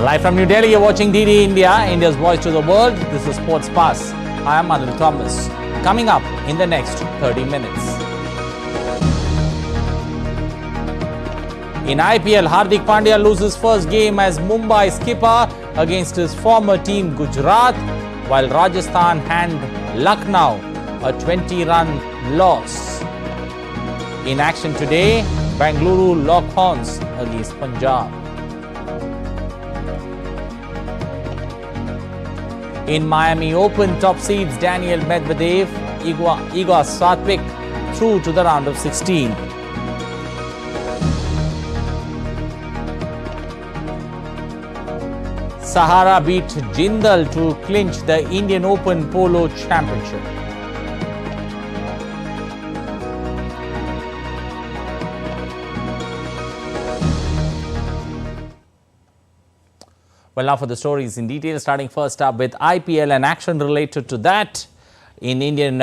Live from New Delhi, you're watching DD India, India's voice to the world. This is Sports Pass. I am Anil Thomas. Coming up in the next 30 minutes. In IPL, Hardik Pandya loses first game as Mumbai skipper against his former team Gujarat, while Rajasthan hand Lucknow a 20-run loss. In action today, Bengaluru lock horns against Punjab. In Miami Open, top seeds Daniel Medvedev, Igor Swiatek through to the round of 16. Sahara beat Jindal to clinch the Indian Open Polo Championship. Well, now for the stories in detail, starting first up with IPL and action related to that in Indian.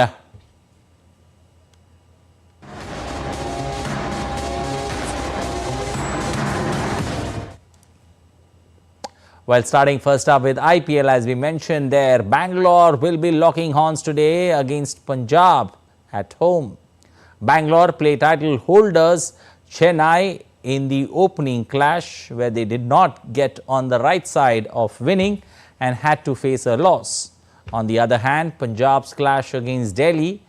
Well, starting first up with IPL, as we mentioned there, Bangalore will be locking horns today against Punjab at home. Bangalore play title holders Chennai in the opening clash, where they did not get on the right side of winning and had to face a loss. On the other hand, Punjab's clash against Delhi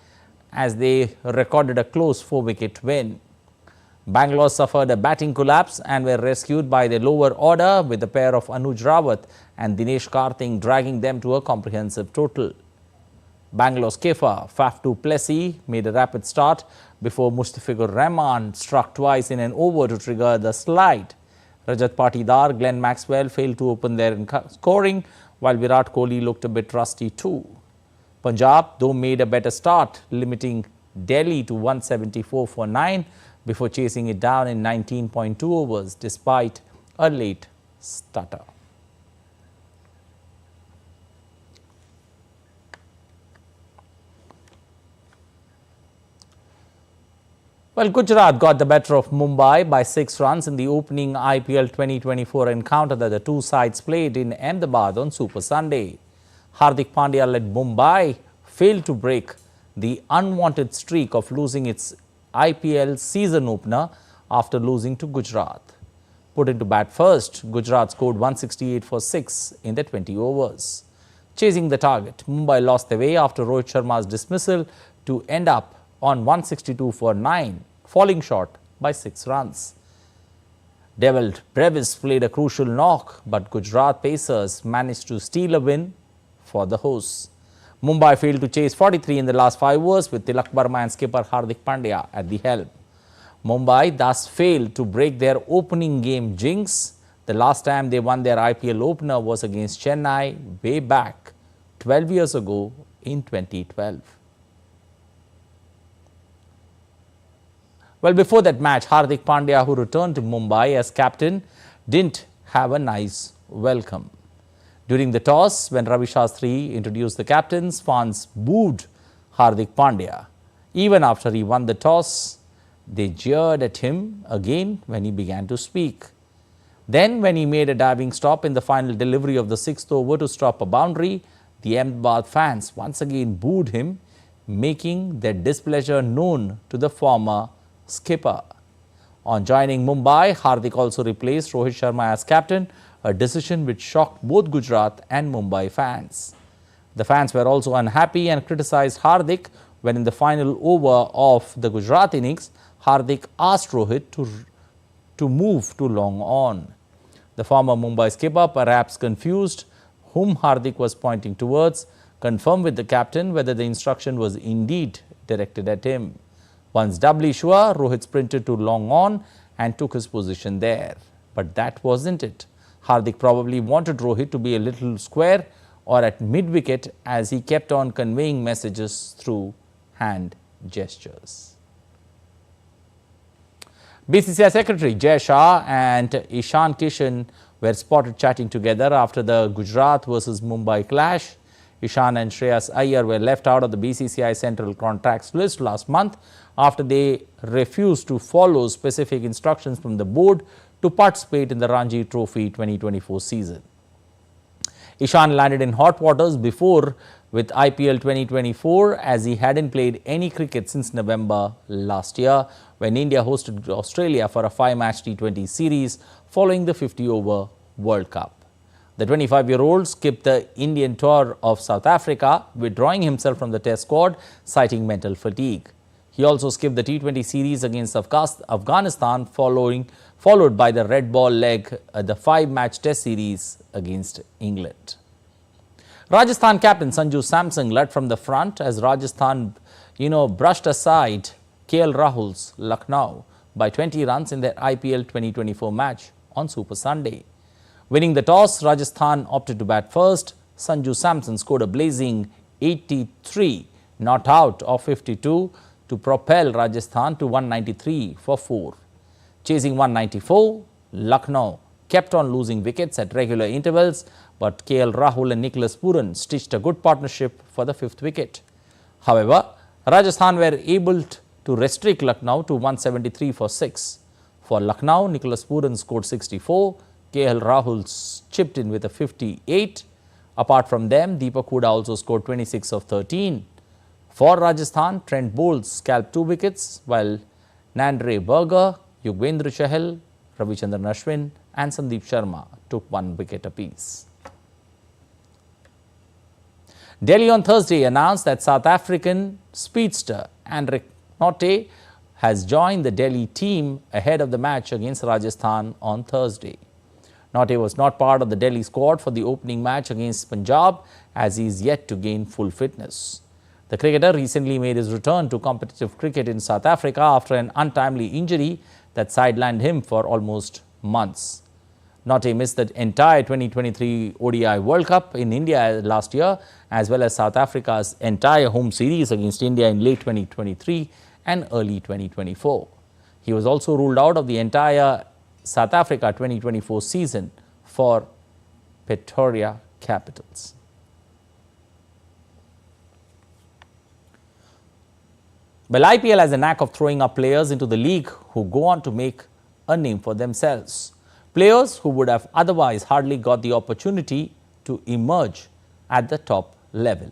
as they recorded a close 4-wicket win. Bangalore suffered a batting collapse and were rescued by the lower order, with a pair of Anuj Rawat and Dinesh Karthik dragging them to a comprehensive total. Bangalore's skipper Faf du Plessis made a rapid start before Mustafiqur Rahman struck twice in an over to trigger the slide. Rajat Patidar, Glenn Maxwell failed to open their scoring, while Virat Kohli looked a bit rusty too. Punjab, though, made a better start, limiting Delhi to 174 for 9 before chasing it down in 19.2 overs despite a late stutter. Well, Gujarat got the better of Mumbai by 6 runs in the opening IPL 2024 encounter that the two sides played in Ahmedabad on Super Sunday. Hardik Pandya-led Mumbai failed to break the unwanted streak of losing its IPL season opener after losing to Gujarat. Put into bat first, Gujarat scored 168 for 6 in the 20 overs. Chasing the target, Mumbai lost their way after Rohit Sharma's dismissal to end up on 162 for 9, falling short by 6 runs. Devil Brevis played a crucial knock, but Gujarat Pacers managed to steal a win for the hosts. Mumbai failed to chase 43 in the last 5 overs, with Tilak Verma and skipper Hardik Pandya at the helm. Mumbai thus failed to break their opening game jinx. The last time they won their IPL opener was against Chennai way back 12 years ago in 2012. Well, before that match, Hardik Pandya, who returned to Mumbai as captain, didn't have a nice welcome. During the toss, when Ravi Shastri introduced the captains, fans booed Hardik Pandya. Even after he won the toss, they jeered at him again when he began to speak. Then, when he made a diving stop in the final delivery of the 6th over to stop a boundary, the Ahmedabad fans once again booed him, making their displeasure known to the former skipper. On joining Mumbai, Hardik also replaced Rohit Sharma as captain, a decision which shocked both Gujarat and Mumbai fans. The fans were also unhappy and criticized Hardik when, in the final over of the Gujarat innings, Hardik asked Rohit to move to long on. The former Mumbai skipper, perhaps confused whom Hardik was pointing towards, confirmed with the captain whether the instruction was indeed directed at him. Once doubly sure, Rohit sprinted to long on and took his position there. But that wasn't it. Hardik probably wanted Rohit to be a little square or at mid-wicket, as he kept on conveying messages through hand gestures. BCCI Secretary Jai Shah and Ishan Kishan were spotted chatting together after the Gujarat versus Mumbai clash. Ishan and Shreyas Iyer were left out of the BCCI Central Contracts list last month after they refused to follow specific instructions from the board to participate in the Ranji Trophy 2024 season. Ishan landed in hot waters before with IPL 2024 as he hadn't played any cricket since November last year when India hosted Australia for a 5-match T20 series following the 50-over World Cup. The 25-year-old skipped the Indian tour of South Africa, withdrawing himself from the Test squad, citing mental fatigue. He also skipped the T20 series against Afghanistan, followed by the red ball leg at the 5-match Test series against England. Rajasthan captain Sanju Samson led from the front as Rajasthan, brushed aside KL Rahul's Lucknow by 20 runs in their IPL 2024 match on Super Sunday. Winning the toss, Rajasthan opted to bat first. Sanju Samson scored a blazing 83 not out of 52 to propel Rajasthan to 193 for 4. Chasing 194, Lucknow kept on losing wickets at regular intervals, but KL Rahul and Nicholas Puran stitched a good partnership for the 5th wicket. However, Rajasthan were able to restrict Lucknow to 173 for 6. For Lucknow, Nicholas Puran scored 64. KL Rahul chipped in with a 58. Apart from them, Deepak Hooda also scored 26 of 13. For Rajasthan, Trent Boult scalped 2 wickets, while Nandre Berger, Yugvendra Chahal, Ravichandran Ashwin and Sandeep Sharma took 1 wicket apiece. Delhi on Thursday announced that South African speedster Anrich Nortje has joined the Delhi team ahead of the match against Rajasthan on Thursday. Nortje was not part of the Delhi squad for the opening match against Punjab as he is yet to gain full fitness. The cricketer recently made his return to competitive cricket in South Africa after an untimely injury that sidelined him for almost months. Nortje missed the entire 2023 ODI World Cup in India last year, as well as South Africa's entire home series against India in late 2023 and early 2024. He was also ruled out of the entire South Africa 2024 season for Pretoria Capitals. Well, IPL has a knack of throwing up players into the league who go on to make a name for themselves. Players who would have otherwise hardly got the opportunity to emerge at the top level.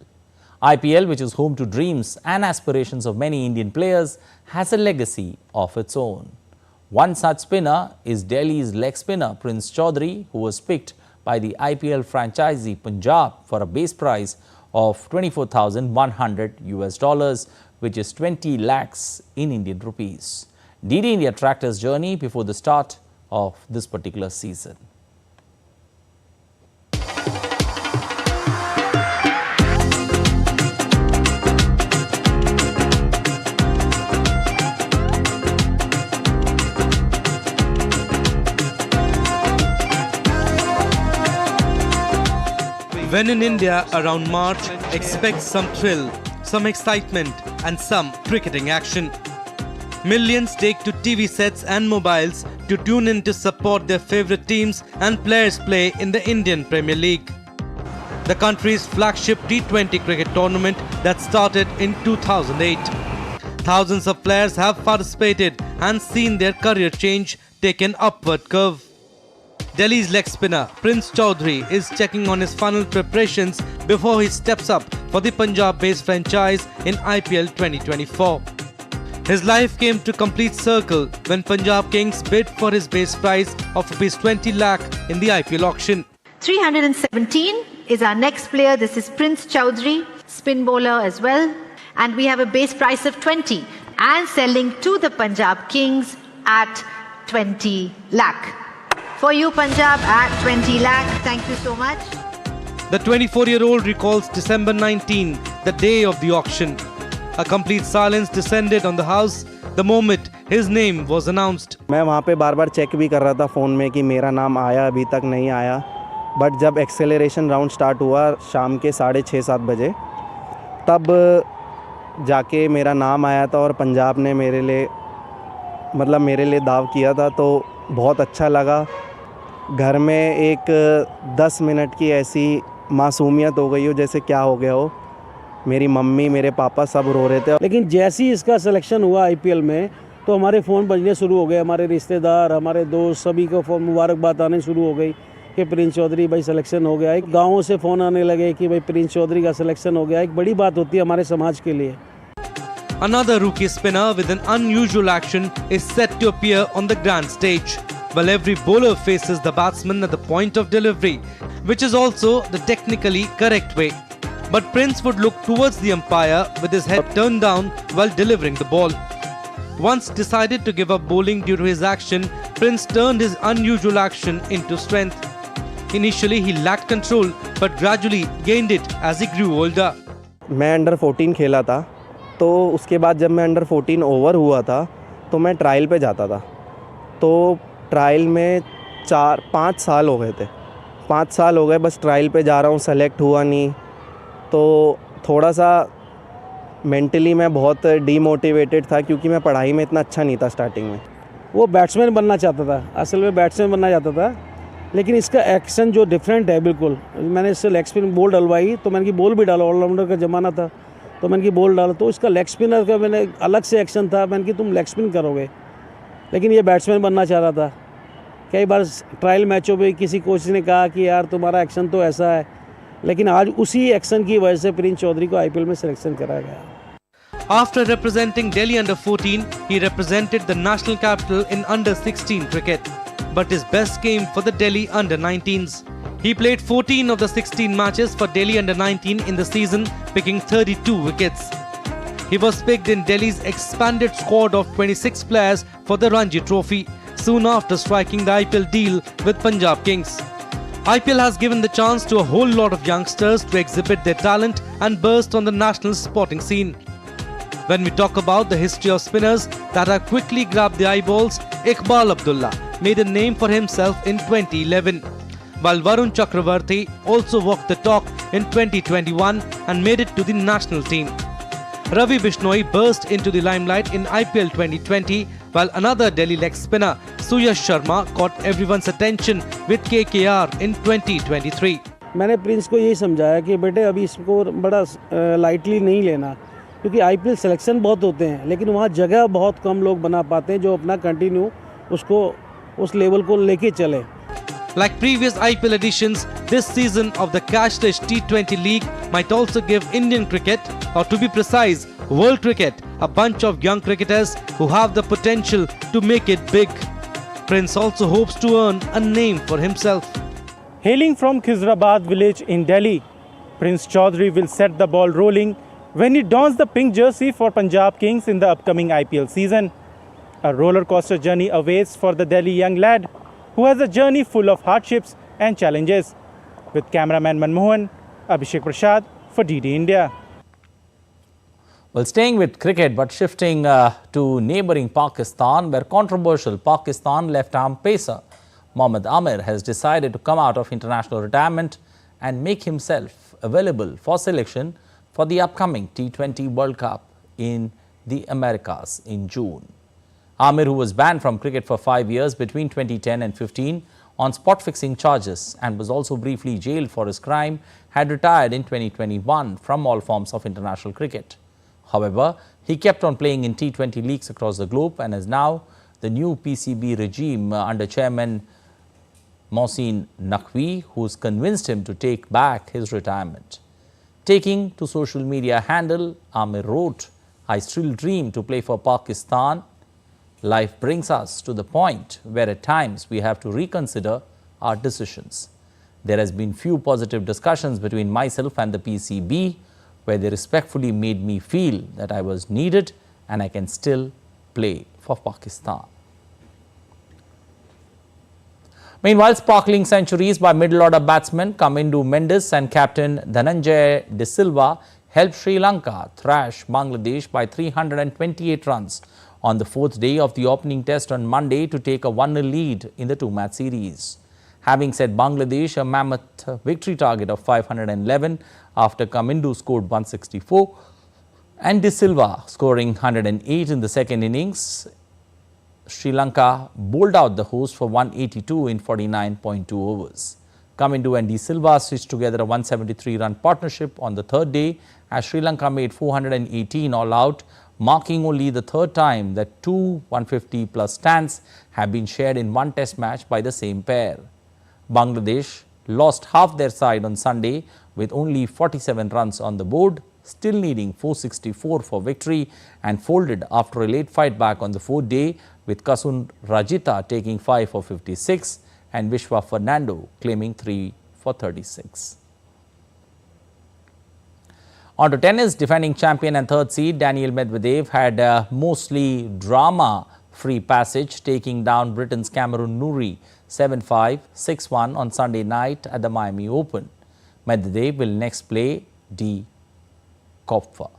IPL, which is home to dreams and aspirations of many Indian players, has a legacy of its own. One such spinner is Delhi's leg spinner Prince Choudhary, who was picked by the IPL franchisee Punjab for a base price of $24,100 which is 20 lakhs in Indian rupees. DD India tracked his journey before the start of this particular season. When in India around March, expect some thrill, some excitement and some cricketing action. Millions take to TV sets and mobiles to tune in to support their favourite teams and players play in the Indian Premier League. The country's flagship T20 cricket tournament that started in 2008. Thousands of players have participated and seen their career change take an upward curve. Delhi's leg spinner Prince Choudhary is checking on his final preparations before he steps up for the Punjab-based franchise in IPL 2024. His life came to complete circle when Punjab Kings bid for his base price of ₹20 lakh in the IPL auction. 317 is our next player. This is Prince Choudhary, spin bowler as well. And we have a base price of 20 and selling to the Punjab Kings at 20 lakh. For you, Punjab, at 20 lakh. Thank you so much. The 24-year-old recalls December 19, the day of the auction. A complete silence descended on the house the moment his name was announced. मैं वहाँ पे बार-बार check भी कर रहा था phone में कि मेरा नाम आया, अभी तक नहीं आया. बट जब एक्सेलरेशन राउंड स्टार्ट हुआ शाम के 6:30-7 बजे, तब जाके मेरा नाम आया था और पंजाब ने मेरे लिए दाव किया था, तो बहुत अच्छा लगा. घर में एक 10 मिनट की ऐसी मासूमियत हो गई हो जैसे क्या हो गया हो. मेरी मम्मी, मेरे पापा सब रो रहे थे. लेकिन जैसे ही इसका सिलेक्शन हुआ आईपीएल में, तो तो हमारे फ़ोन बजने शुरू हो गए, हमारे रिश्तेदार, हमारे दोस्त, सभी को फ़ोन मुबारकबाद आने शुरू हो गई कि प्रिंस चौधरी भाई सिलेक्शन हो गया। एक गाँवों से फ़ोन आने लगे कि भाई प्रिंस चौधरी का सिलेक्शन हो गया। एक बड़ी बात होती है हमारे समाज के लिए। Another rookie spinner with an unusual action is set to appear on the grand stage, while every bowler faces the batsman at the point of delivery, which is also the technically correct way. But Prince would look towards the umpire with his head turned down while delivering the ball. Once decided to give up bowling due to his action, Prince turned his unusual action into strength. Initially he lacked control, but gradually gained it as he grew older. मैं under 14 खेला था, तो उसके बाद जब मैं under 14 over हुआ था तो मैं ट्रायल पे जाता था। तो ट्रायल में 4-5 साल हो गए थे, 5 साल हो गए बस ट्रायल पे जा रहा हूँ, सेलेक्ट हुआ नहीं। तो थोड़ा सा मेंटली मैं बहुत डीमोटिवेटेड था क्योंकि मैं पढ़ाई में इतना अच्छा नहीं था स्टार्टिंग में। वो बैट्समैन बनना चाहता था, असल में बैट्समैन बनना चाहता था, लेकिन इसका एक्शन जो डिफरेंट है बिल्कुल। मैंने इससे लेग स्पिन बॉल डलवाई तो मैंने की बॉल भी डाला, ऑलराउंडर का ज़माना था तो मैंने की बॉल डाला, तो इसका लेग स्पिनर का मैंने अलग से एक्शन था, मैंने कि तुम लेग स्पिन करोगे, लेकिन ये बैट्समैन बनना चाह रहा था। कई बार ट्रायल मैचों पे किसी कोच ने कहा कि यार तुम्हारा एक्शन तो ऐसा है, लेकिन आज उसी एक्शन की वजह से प्रिंस चौधरी को IPL में सिलेक्शन कराया गया। After representing Delhi under 14, he represented the national capital in under 16 cricket. But his best came for the Delhi under 19s. He played 14 of the 16 matches for Delhi under 19 in the season, picking 32 wickets. He was picked in Delhi's expanded squad of 26 players for the Ranji Trophy, soon after striking the IPL deal with Punjab Kings. IPL has given the chance to a whole lot of youngsters to exhibit their talent and burst on the national sporting scene. When we talk about the history of spinners that have quickly grabbed the eyeballs, Iqbal Abdullah made a name for himself in 2011, while Varun Chakravarti also walked the talk in 2021 and made it to the national team. Ravi Bishnoi burst into the limelight in IPL 2020, while another Delhi leg spinner, Suyash Sharma, caught everyone's attention with KKR in 2023. मैंने Prince को यही समझाया कि बेटे अभी इसको बड़ा lightly नहीं लेना, क्योंकि IPL सिलेक्शन बहुत होते हैं, लेकिन वहाँ जगह बहुत कम लोग बना पाते हैं जो अपना कंटिन्यू उसको उस लेवल को लेके चले। Like previous IPL editions, this season of the cashless T20 League might also give Indian cricket, or to be precise, world cricket, a bunch of young cricketers who have the potential to make it big. Prince also hopes to earn a name for himself. Hailing from Khizrabad village in Delhi, Prince Choudhary will set the ball rolling when he dons the pink jersey for Punjab Kings in the upcoming IPL season. A roller coaster journey awaits for the Delhi young lad, who has a journey full of hardships and challenges. With cameraman Manmohan, Abhishek Prasad for DD India. Well, staying with cricket but shifting to neighbouring Pakistan, where controversial Pakistan left-arm pacer Mohammad Amir has decided to come out of international retirement and make himself available for selection for the upcoming T20 World Cup in the Americas in June. Amir, who was banned from cricket for 5 years between 2010 and 15 on spot-fixing charges and was also briefly jailed for his crime, had retired in 2021 from all forms of international cricket. However, he kept on playing in T20 leagues across the globe and is now the new PCB regime under chairman Mohsin Naqvi, who's convinced him to take back his retirement. Taking to social media handle, Amir wrote, "I still dream to play for Pakistan. Life brings us to the point where at times we have to reconsider our decisions. There has been few positive discussions between myself and the PCB where they respectfully made me feel that I was needed and I can still play for Pakistan." Meanwhile, sparkling centuries by middle-order batsmen Kamindu Mendes and captain Dhananjay De Silva helped Sri Lanka thrash Bangladesh by 328 runs on the fourth day of the opening test on Monday to take a 1-0 lead in the two-match series. Having set Bangladesh a mammoth victory target of 511 after Kamindu scored 164 and De Silva scoring 108 in the second innings, Sri Lanka bowled out the host for 182 in 49.2 overs. Kamindu and De Silva stitched together a 173-run partnership on the third day as Sri Lanka made 418 all out, marking only the third time that two 150-plus stands have been shared in one test match by the same pair. Bangladesh lost half their side on Sunday with only 47 runs on the board, still needing 464 for victory, and folded after a late fight back on the fourth day, with Kasun Rajita taking 5 for 56 and Vishwa Fernando claiming 3 for 36. On to tennis, defending champion and third seed Daniil Medvedev had a mostly drama-free passage, taking down Britain's Cameron Norrie 7-5, 6-1 on Sunday night at the Miami Open. Medvedev will next play D. Kopfer.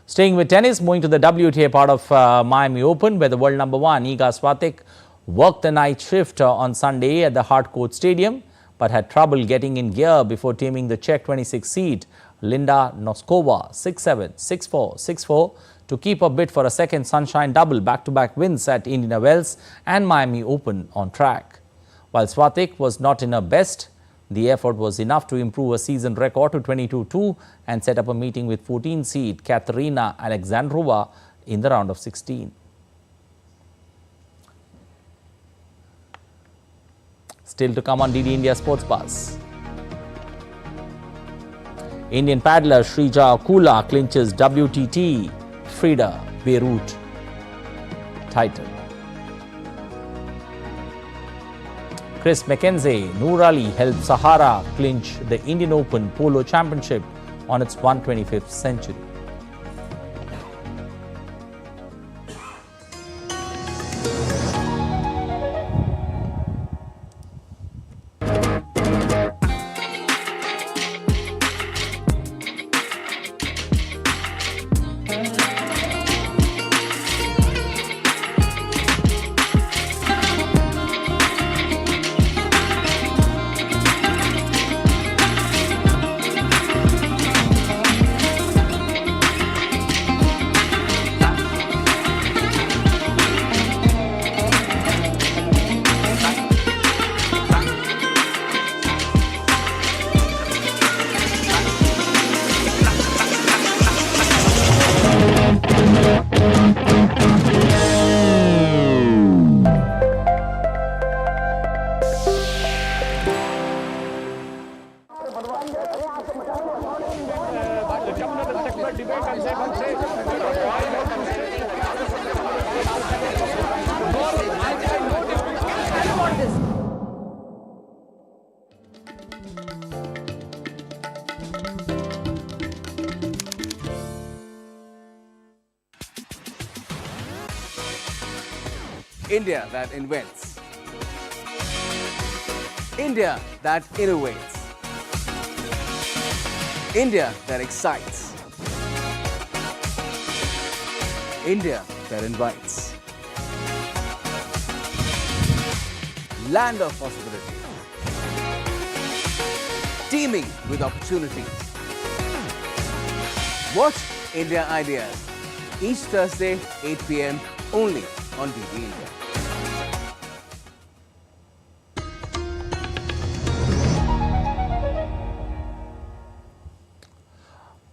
Staying with tennis, moving to the WTA part of Miami Open, where the world number one Iga Swiatek worked the night shift on Sunday at the Hardcourt Stadium, but had trouble getting in gear before taming the Czech 26 seed Linda Noskova 6-7, 6-4, 6-4 to keep a bid for a second Sunshine double back-to-back wins at Indian Wells and Miami Open on track. While Swiatek was not in her best, the effort was enough to improve a season record to 22-2 and set up a meeting with 14 seed Katerina Alexandrova in the round of 16. Still to come on DD India Sports Buzz. Indian paddler Shrija Akula clinches WTT FIDE Beirut title. Chris McKenzie, Noor Ali helped Sahara clinch the Indian Open Polo Championship on its 125th century. India that invents. India that innovates. India that excites. India that invites. Land of possibilities. Teeming with opportunities. Watch India Ideas each Thursday 8 p.m. only on DD India.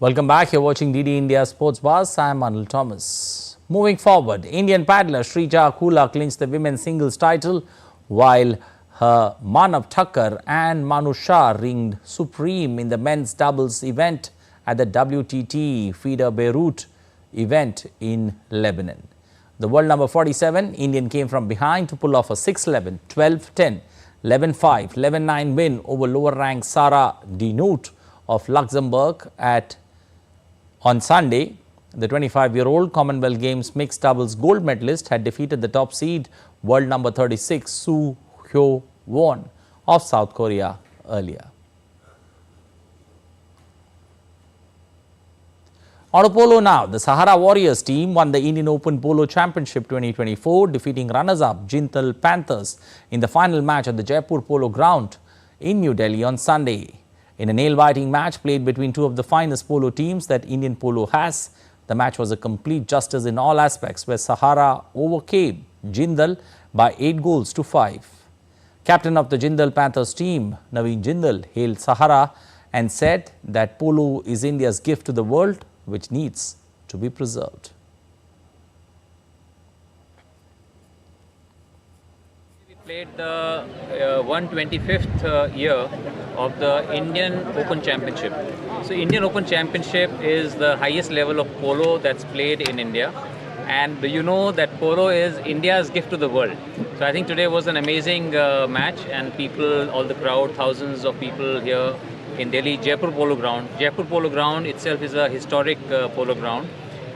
Welcome back. You're watching DD India Sports Buzz. I'm Anil Thomas. Moving forward, Indian paddler Shrija Akula clinched the women's singles title, while her Manav Thakkar and Manu Shah reigned supreme in the men's doubles event at the WTT FIDE Beirut event in Lebanon. The world number 47 Indian came from behind to pull off a 6-11, 12-10, 11-5, 11-9 win over lower-ranked Sahara Dinout of Luxembourg on Sunday. The 25-year-old Commonwealth Games mixed doubles gold medalist had defeated the top seed world number 36 Soo Hyo-won of South Korea earlier. On to polo now. The Sahara Warriors team won the Indian Open Polo Championship 2024, defeating runners-up Jindal Panthers in the final match at the Jaipur Polo Ground in New Delhi on Sunday. In a nail-biting match played between two of the finest polo teams that Indian polo has, the match was a complete justice in all aspects, where Sahara overcame Jindal by 8 goals to 5. Captain of the Jindal Panthers team, Naveen Jindal, hailed Sahara and said that polo is India's gift to the world, which needs to be preserved. We played the 125th year of the Indian Open Championship. So Indian Open Championship is the highest level of polo that's played in India. And you know that polo is India's gift to the world. So I think today was an amazing match, and people, all the crowd, thousands of people here in Delhi, Jaipur Polo Ground. Jaipur Polo Ground itself is a historic polo ground.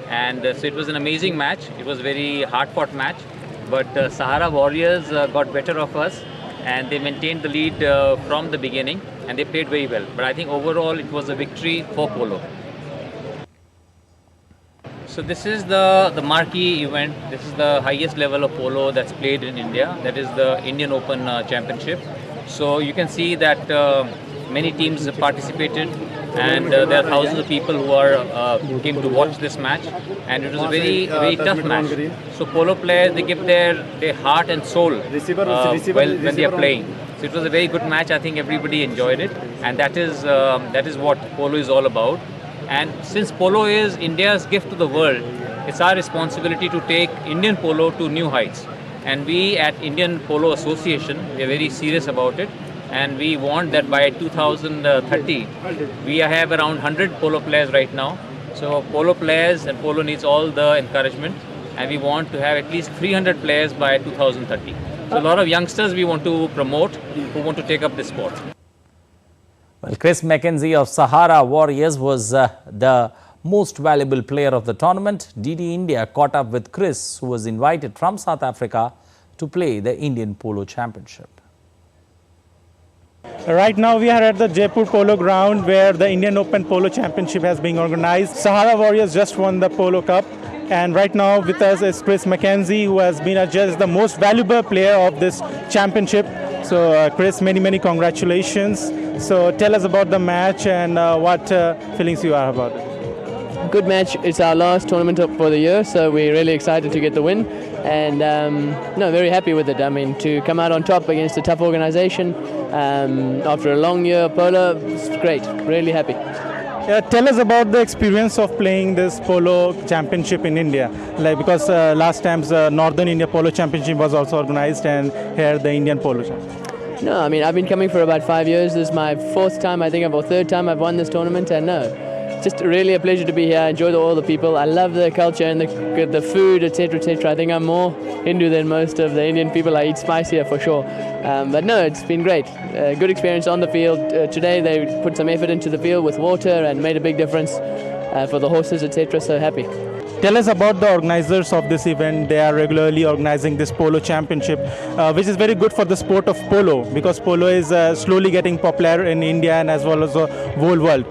And so it was an amazing match. It was a very hard-fought match. But Sahara Warriors got better of us, and they maintained the lead from the beginning, and they played very well. But I think overall it was a victory for polo. So this is the marquee event. This is the highest level of polo that's played in India. That is the Indian Open Championship. So you can see that many teams have participated, and there are thousands of people who came to watch this match. And it was a very tough match. So polo players, they give their heart and soul when they are playing. So it was a very good match. I think everybody enjoyed it, and that is what polo is all about. And since polo is India's gift to the world, it's our responsibility to take Indian polo to new heights. And we at Indian Polo Association, we are very serious about it. And we want that by 2030, we have around 100 polo players right now. So polo players and polo needs all the encouragement. And we want to have at least 300 players by 2030. So a lot of youngsters we want to promote who want to take up this sport. Well, Chris McKenzie of Sahara Warriors was the most valuable player of the tournament. DD India caught up with Chris, who was invited from South Africa to play the Indian Polo Championship. Right now we are at the Jaipur Polo Ground, where the Indian Open Polo Championship has been organized. Sahara Warriors just won the Polo Cup. And right now with us is Chris McKenzie, who has been adjudged the most valuable player of this championship. So Chris, many congratulations. So tell us about the match and what feelings you have about it. Good match. It's our last tournament for the year, so we're really excited to get the win, and very happy with it. I mean, to come out on top against a tough organization after a long year of polo, it's great. Really happy. Tell us about the experience of playing this polo championship in India, because last time's Northern India Polo Championship was also organized, and here the Indian Polo Championship. No, I mean, I've been coming for about 5 years. This is my fourth time, I think, or third time I've won this tournament, and just really a pleasure to be here. I enjoy all the people. I love the culture and the food, etc., etc. I think I'm more Hindu than most of the Indian people. I eat spicier for sure. But no, it's been great. Good experience on the field. Today they put some effort into the field with water and made a big difference for the horses, etc. So happy. Tell us about the organizers of this event. They are regularly organizing this polo championship, which is very good for the sport of polo, because polo is slowly getting popular in India and as well as the whole world.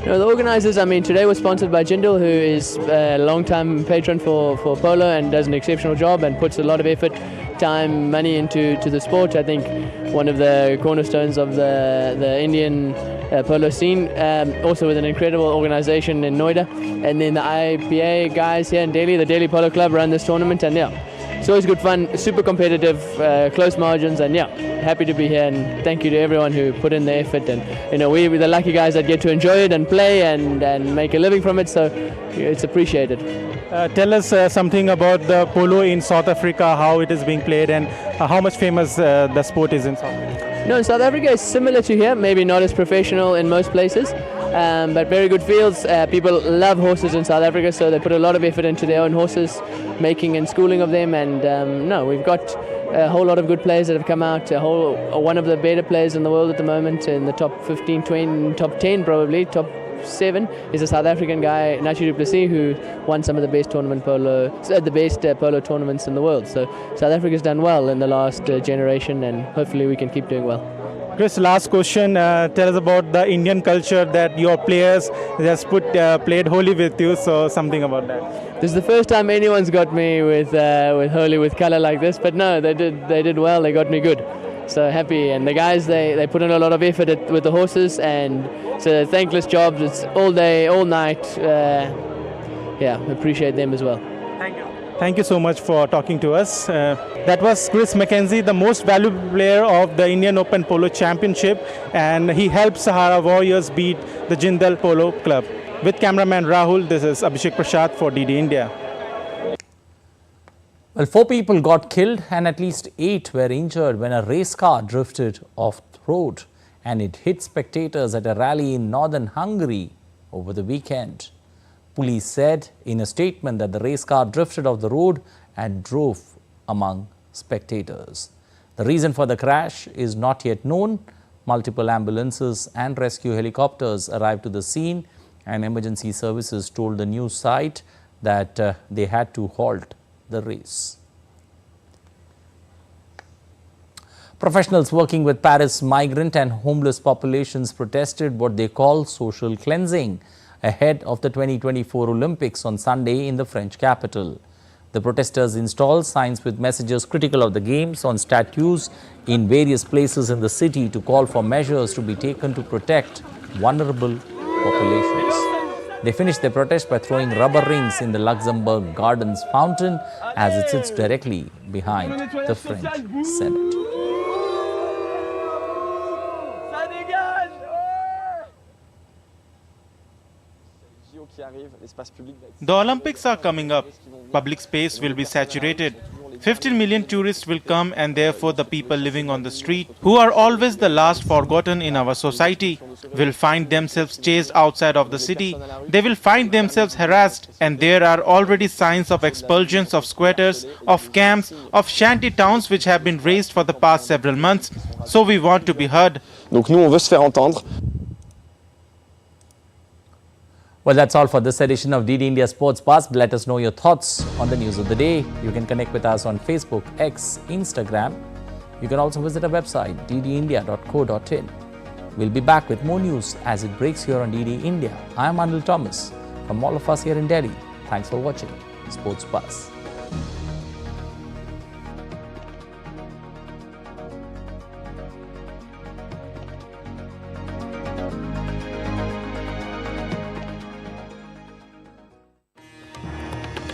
The organizers, I mean, today was sponsored by Jindal, who is a long-time patron for polo and does an exceptional job and puts a lot of effort, time, money into the sport. I think one of the cornerstones of the Indian polo scene, also with an incredible organization in Noida. And then the IPL guys here in Delhi, the Delhi Polo Club, run this tournament, and it's always good fun, super competitive, close margins, and happy to be here, and thank you to everyone who put in the effort. And we're the lucky guys that get to enjoy it and play and make a living from it, so it's appreciated. Tell us something about the polo in South Africa, how it is being played, and how much famous the sport is in South Africa. No, South Africa is similar to here, maybe not as professional in most places, but very good fields. People love horses in South Africa, so they put a lot of effort into their own horses, making and schooling of them. And we've got a whole lot of good players that have come out. One of the better players in the world at the moment, in the top 15, 20, top 10 probably, top 7 is a South African guy, Nachi du Plessis, who won some of the best polo tournaments in the world. So South Africa's done well in the last generation, and hopefully we can keep doing well. Chris, last question. Tell us about the Indian culture that your players just played Holi with you. So something about that. This is the first time anyone's got me with Holi with color like this. But no, they did well. They got me good. So happy. And the guys, they put in a lot of effort with the horses, and it's a thankless job. It's all day, all night. Appreciate them as well. Thank you. Thank you so much for talking to us. That was Chris McKenzie, the most valuable player of the Indian Open Polo Championship, and he helped Sahara Warriors beat the Jindal Polo Club. With cameraman Rahul, this is Abhishek Prasad for DD India. Well, 4 people got killed and at least 8 were injured when a race car drifted off the road and it hit spectators at a rally in northern Hungary over the weekend. Police said in a statement that the race car drifted off the road and drove among spectators. The reason for the crash is not yet known. Multiple ambulances and rescue helicopters arrived to the scene, and emergency services told the news site that they had to halt the race. Professionals working with Paris migrant and homeless populations protested what they call social cleansing ahead of the 2024 Olympics on Sunday in the French capital. The protesters installed signs with messages critical of the games on statues in various places in the city to call for measures to be taken to protect vulnerable populations. They finished their protest by throwing rubber rings in the Luxembourg Gardens fountain as it sits directly behind the French Senate. The Olympics are coming up. Public space will be saturated. 15 million tourists will come, and therefore the people living on the street, who are always the last forgotten in our society, will find themselves chased outside of the city. They will find themselves harassed, and there are already signs of expulsions of squatters, of camps, of shanty towns which have been raised for the past several months. So we want to be heard. Donc nous, on veut se faire entendre. Well, that's all for this edition of DD India Sports Buzz. Let us know your thoughts on the news of the day. You can connect with us on Facebook, X, Instagram. You can also visit our website, ddindia.co.in. We'll be back with more news as it breaks here on DD India. I am Anil Thomas. From all of us here in Delhi, thanks for watching Sports Buzz.